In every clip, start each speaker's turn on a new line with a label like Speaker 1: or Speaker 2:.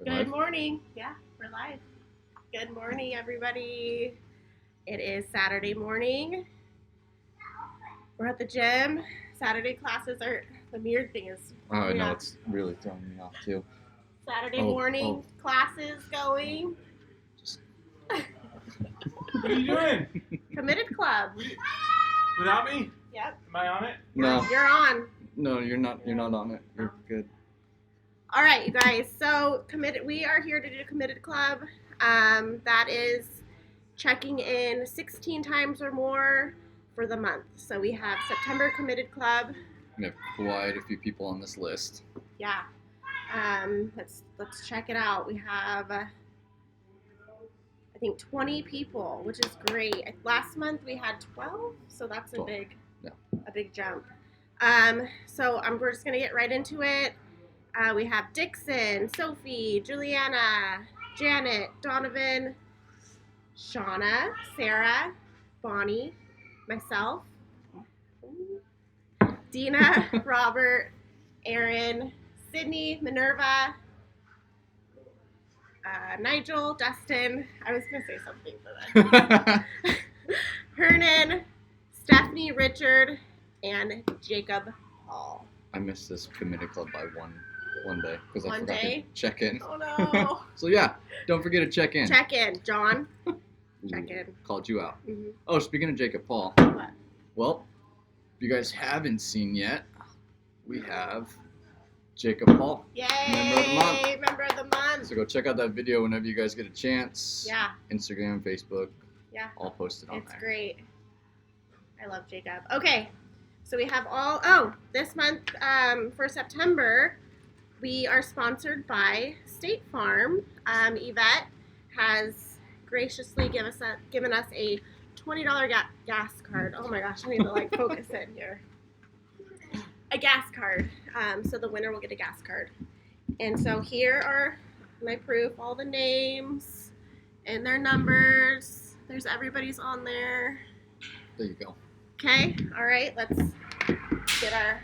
Speaker 1: Good morning. Yeah, we're live. Good morning, everybody. It is Saturday morning. We're at the gym. Saturday classes are, the mirrored thing is.
Speaker 2: Oh, I know, it's really throwing me off too.
Speaker 1: Saturday morning classes going.
Speaker 3: What are you doing?
Speaker 1: Committed Club.
Speaker 3: Without me?
Speaker 1: Yep.
Speaker 3: Am I on it?
Speaker 2: No.
Speaker 1: You're on.
Speaker 2: No, you're not. You're not on it. You're good.
Speaker 1: All right, you guys. So committed. We are here to do Committed Club. That is checking in 16 times or more for the month. So we have September Committed Club.
Speaker 2: We have quite a few people on this list.
Speaker 1: Yeah. Let's check it out. We have I think 20 people, which is great. Last month we had 12, so that's a
Speaker 2: 12.
Speaker 1: big jump. So we're just gonna get right into it. We have Dixon, Sophie, Juliana, Janet, Donovan, Shauna, Sarah, Bonnie, myself, Dina, Robert, Aaron, Sydney, Minerva, Nigel, Dustin. I was going to say something for that. Hernan, Stephanie, Richard, and Jacob Hall.
Speaker 2: I missed this committed club by one day because I
Speaker 1: One
Speaker 2: forgot
Speaker 1: day?
Speaker 2: to check in.
Speaker 1: Oh no.
Speaker 2: So yeah, don't forget to check in.
Speaker 1: Check in, John. Check in.
Speaker 2: Called you out.
Speaker 1: Mm-hmm.
Speaker 2: Oh, speaking of Jacob Paul.
Speaker 1: What?
Speaker 2: Well, if you guys haven't seen yet, we have Jacob Paul.
Speaker 1: Yay!
Speaker 2: Member of the month.
Speaker 1: Member of the month.
Speaker 2: So go check out that video whenever you guys get a chance.
Speaker 1: Yeah.
Speaker 2: Instagram, Facebook.
Speaker 1: Yeah.
Speaker 2: All posted on
Speaker 1: It's
Speaker 2: there.
Speaker 1: great. I love Jacob. Okay, so we have this month for September, we are sponsored by State Farm. Yvette has graciously given us a $20 gas card. Oh my gosh, I need to focus in here. A gas card. So the winner will get a gas card. And so here are my proof, all the names and their numbers. There's everybody's on there.
Speaker 2: There you go.
Speaker 1: Okay, all right, let's get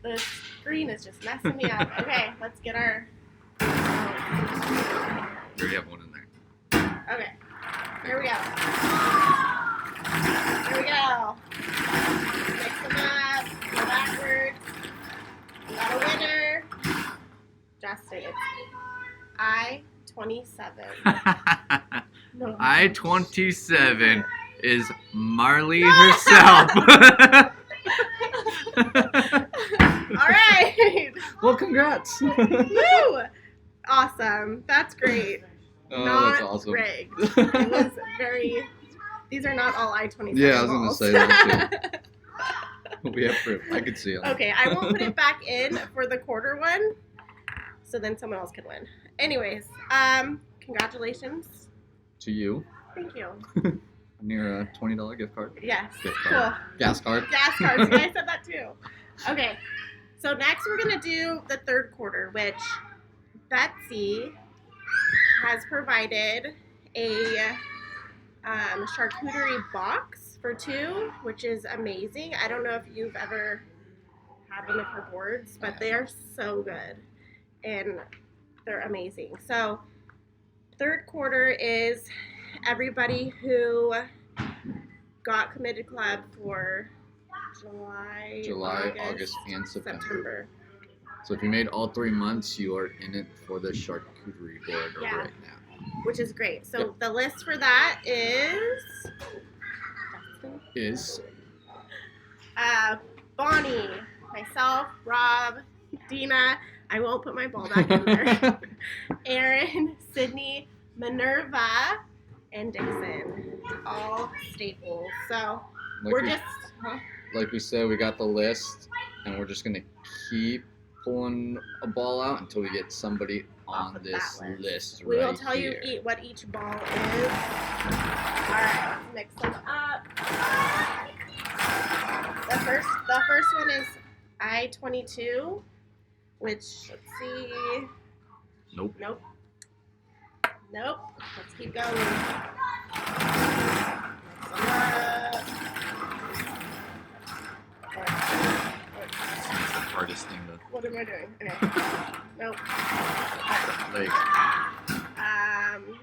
Speaker 1: the screen is just messing me up. Okay, let's get our,
Speaker 2: You already have one in there.
Speaker 1: okay, here we go. Here we go. Mix them up, go backwards. We got a winner. Justin, it's I-27. No.
Speaker 2: I-27 is Marley herself.
Speaker 1: All right.
Speaker 2: Well, congrats.
Speaker 1: Woo! Awesome. That's great.
Speaker 2: Oh,
Speaker 1: Not
Speaker 2: that's awesome.
Speaker 1: rigged. It was very. These are not all I-27
Speaker 2: Yeah, I was
Speaker 1: balls.
Speaker 2: gonna say that too. We have proof. I could see them.
Speaker 1: Okay, I won't put it back in for the quarter one, so then someone else can win. Anyways, congratulations.
Speaker 2: To you.
Speaker 1: Thank you.
Speaker 2: On your $20 gift card.
Speaker 1: Yes.
Speaker 2: Gift
Speaker 1: Cool.
Speaker 2: card. Gas card.
Speaker 1: Gas cards. I said that too. Okay. So next we're gonna do the third quarter, which Betsy has provided a charcuterie box for two, which is amazing. I don't know if you've ever had one of her boards, but they are so good and they're amazing. So third quarter is everybody who got Committed Club for July,
Speaker 2: August, and September.
Speaker 1: September.
Speaker 2: So if you made all 3 months, you are in it for the charcuterie board
Speaker 1: Yeah.
Speaker 2: right now.
Speaker 1: Which is great. So
Speaker 2: Yep.
Speaker 1: the list for that is Bonnie, myself, Rob, Dina. I won't put my ball back in there. Aaron, Sydney, Minerva, and Dixon. All staples. So
Speaker 2: Like we said, we got the list, and we're just gonna keep pulling a ball out until we get somebody on
Speaker 1: of
Speaker 2: this
Speaker 1: that
Speaker 2: list
Speaker 1: we
Speaker 2: right
Speaker 1: will tell
Speaker 2: here.
Speaker 1: you what each ball is. Alright, let's mix them up. The first one is I-22, which, let's see.
Speaker 2: Nope.
Speaker 1: Nope. Let's keep going.
Speaker 2: It's the hardest thing to.
Speaker 1: What am I doing? Okay. Nope.
Speaker 2: Like,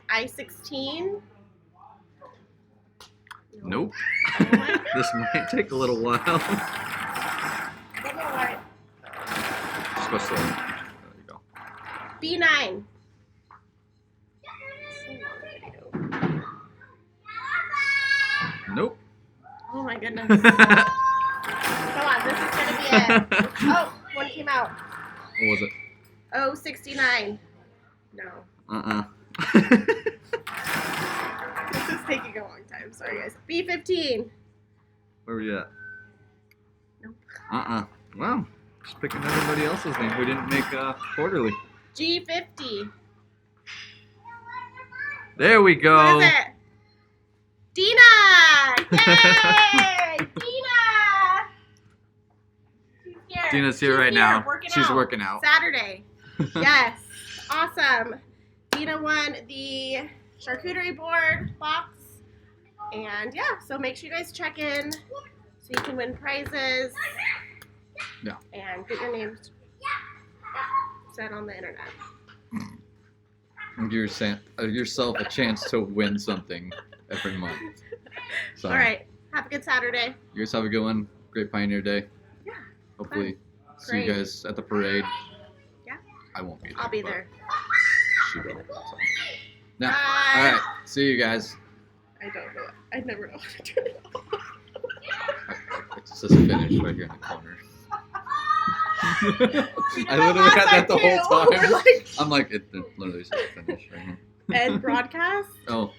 Speaker 1: I-16.
Speaker 2: nope.
Speaker 1: Oh my
Speaker 2: This might take a little while.
Speaker 1: I don't know why.
Speaker 2: Just go slow. There you go.
Speaker 1: B9.
Speaker 2: Nope.
Speaker 1: Oh my goodness. Come on, this is gonna be it. Oh, one came out.
Speaker 2: What was it?
Speaker 1: Oh, 69. No. This is taking a long time. Sorry, guys. B15.
Speaker 2: Where were you at?
Speaker 1: Nope.
Speaker 2: Wow. Just picking everybody else's name who didn't make quarterly.
Speaker 1: G50.
Speaker 2: There we go.
Speaker 1: What is it? Dina! Yay! Dina! She's here.
Speaker 2: Dina's here
Speaker 1: She's
Speaker 2: right now.
Speaker 1: Working
Speaker 2: She's
Speaker 1: out.
Speaker 2: working out.
Speaker 1: Saturday. Yes. Awesome. Dina won the charcuterie board box. And yeah, so make sure you guys check in so you can win prizes.
Speaker 2: Yeah.
Speaker 1: And get your names said on the internet.
Speaker 2: Give yourself a chance to win something every month. So,
Speaker 1: All right. Have a good Saturday.
Speaker 2: you guys have a good one. Great Pioneer Day.
Speaker 1: Yeah.
Speaker 2: Hopefully, see
Speaker 1: Great.
Speaker 2: you guys at the parade.
Speaker 1: Yeah.
Speaker 2: I won't be there.
Speaker 1: I'll be
Speaker 2: but
Speaker 1: there.
Speaker 2: She will. So. Yeah.
Speaker 1: Bye.
Speaker 2: All right. See you guys.
Speaker 1: I don't know. I never know how to turn it off.
Speaker 2: It says finish right here in the corner. I literally had that the whole time.
Speaker 1: We're like,
Speaker 2: I'm like, it literally says finish right here.
Speaker 1: and broadcast.
Speaker 2: Oh,